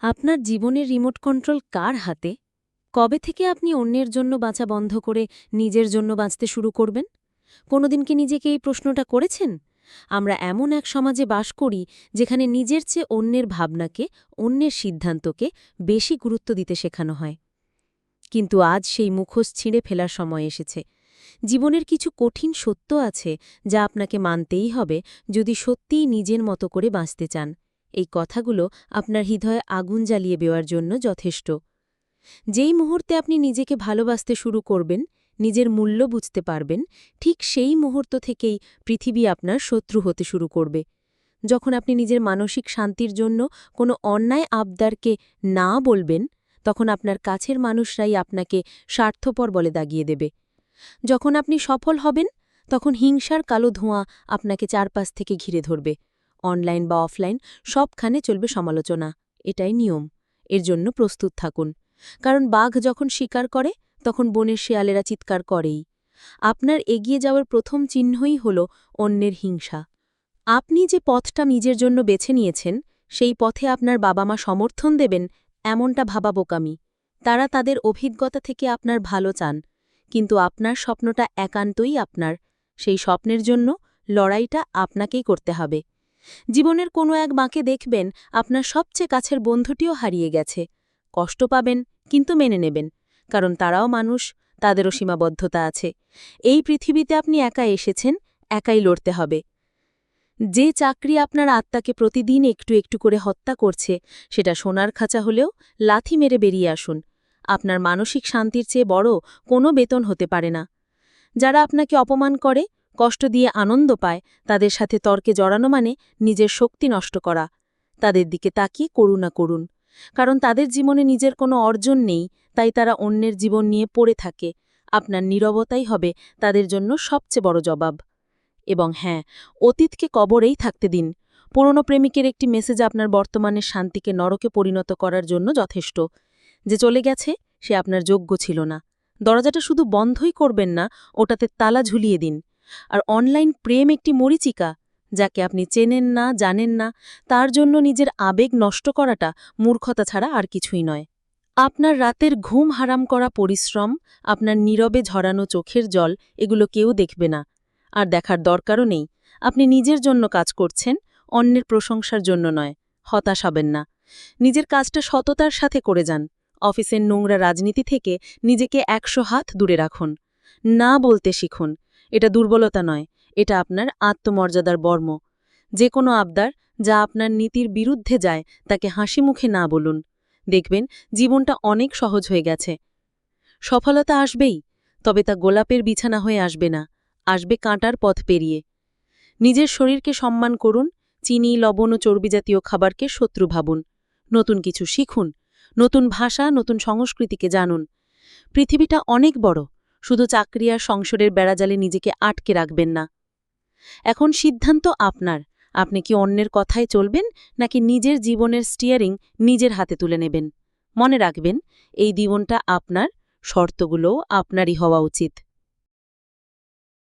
আপনার জীবনের remote control car হাতে? কবে থেকে আপনি অন্যের জন্য বাঁচা বন্ধ করে নিজের জন্য বাঁচতে শুরু করবেন? কোনোদিন কি নিজেকে এই প্রশ্নটা করেছেন? আমরা এমন এক সমাজে বাস করি যেখানে নিজের চেয়ে অন্যের ভাবনাকে, অন্যের সিদ্ধান্তকে বেশি গুরুত্ব দিতে শেখানো হয়। কিন্তু আজ সেই মুখোশ ছিঁড়ে ফেলার সময় এসেছে। জীবনের কিছু কঠিন সত্য আছে যা আপনাকে মানতেই হবে যদি সত্যিই নিজের মতো করে বাঁচতে চান। এই কথাগুলো আপনার হৃদয়ে আগুন জ্বালিয়ে দেওয়ার জন্য যথেষ্ট। যেই মুহূর্তে আপনি নিজেকে ভালোবাসতে শুরু করবেন, নিজের মূল্য বুঝতে পারবেন, ঠিক সেই মুহূর্ত থেকেই পৃথিবী আপনার শত্রু হতে শুরু করবে। যখন আপনি নিজের মানসিক শান্তির জন্য কোনো অন্যায় আবদারকে না বলবেন, তখন আপনার কাছের মানুষরাই আপনাকে স্বার্থপর বলে দাগিয়ে দেবে। যখন আপনি সফল হবেন, তখন হিংসার কালো ধোঁয়া আপনাকে চারপাশ থেকে ঘিরে ধরবে। অনলাইন বা অফলাইন সবখানে চলবে সমালোচনা। এটাই নিয়ম। এর জন্য প্রস্তুত থাকুন। কারণ বাঘ যখন শিকার করে, তখন বনের শেয়ালেরা চিৎকার করেই। আপনার এগিয়ে যাওয়ার প্রথম চিহ্নই হল অন্যের হিংসা। আপনি যে পথটা নিজের জন্য বেছে নিয়েছেন, সেই পথে আপনার বাবা মা সমর্থন দেবেন, এমনটা ভাবা বোকামি। তারা তাদের অভিজ্ঞতা থেকে আপনার ভালো চান, কিন্তু আপনার স্বপ্নটা একান্তই আপনার। সেই স্বপ্নের জন্য লড়াইটা আপনাকেই করতে হবে। জীবনের কোনো এক বাঁকে দেখবেন আপনার সবচেয়ে কাছের বন্ধুটিও হারিয়ে গেছে। কষ্ট পাবেন, কিন্তু মেনে নেবেন, কারণ তারাও মানুষ, তাদেরও সীমাবদ্ধতা আছে। এই পৃথিবীতে আপনি একা এসেছেন, একাই লড়তে হবে। যে চাকরি আপনার আত্মাকে প্রতিদিন একটু একটু করে হত্যা করছে, সেটা সোনার খাঁচা হলেও লাথি মেরে বেরিয়ে আসুন। আপনার মানসিক শান্তির চেয়ে বড় কোনো বেতন হতে পারে না। যারা আপনাকে অপমান করে, কষ্ট দিয়ে আনন্দ পায়, তাদের সাথে তর্কে জড়ানো মানে নিজের শক্তি নষ্ট করা। তাদের দিকে তাকিয়ে করুণা করুন, কারণ তাদের জীবনে নিজের কোনো অর্জন নেই, তাই তারা অন্যের জীবন নিয়ে পড়ে থাকে। আপনার নীরবতাই হবে তাদের জন্য সবচেয়ে বড় জবাব। এবং হ্যাঁ, অতীতকে কবরেই থাকতে দিন। পুরনো প্রেমিকের একটি মেসেজ আপনার বর্তমানের শান্তিকে নরকে পরিণত করার জন্য যথেষ্ট। যে চলে গেছে, সে আপনার যোগ্য ছিল না। দরজাটা শুধু বন্ধই করবেন না, ওটাতে তালা ঝুলিয়ে দিন। আর অনলাইন প্রেম একটি মরীচিকা, যাকে আপনি চেনেন না, জানেন না, তার জন্য নিজের আবেগ নষ্ট করাটা মূর্খতা ছাড়া আর কিছুই নয়। আপনার রাতের ঘুম হারাম করা পরিশ্রম, আপনার নীরবে ঝরানো চোখের জল, এগুলো কেউ দেখবে না। আর দেখার দরকারও নেই। আপনি নিজের জন্য কাজ করছেন, অন্যের প্রশংসার জন্য নয়। হতাশ হবেন না। নিজের কাজটা সততার সাথে করে যান। অফিসের নোংরা রাজনীতি থেকে নিজেকে ১০০ হাত দূরে রাখুন। না বলতে শিখুন। এটা দুর্বলতা নয়, এটা আপনার আত্মমর্যাদার বর্ম। যে কোনো আবদার যা আপনার নীতির বিরুদ্ধে যায়, তাকে হাসি মুখে না বলুন। দেখবেন জীবনটা অনেক সহজ হয়ে গেছে। সফলতা আসবেই, তবে তা গোলাপের বিছানা হয়ে আসবে না, আসবে কাঁটার পথ পেরিয়ে। নিজের শরীরকে সম্মান করুন, চিনি, লবণ ও চর্বিজাতীয় খাবারকে শত্রু ভাবুন। নতুন কিছু শিখুন, নতুন ভাষা, নতুন সংস্কৃতিকে জানুন। পৃথিবীটা অনেক বড়, শুধু চাকরি আর সংসারের বেড়াজালে নিজেকে আটকে রাখবেন না। এখন সিদ্ধান্ত আপনার। আপনি কি অন্যের কথায় চলবেন, নাকি নিজের জীবনের স্টিয়ারিং নিজের হাতে তুলে নেবেন? মনে রাখবেন, এই জীবনটা আপনার, শর্তগুলোও আপনারই হওয়া উচিত।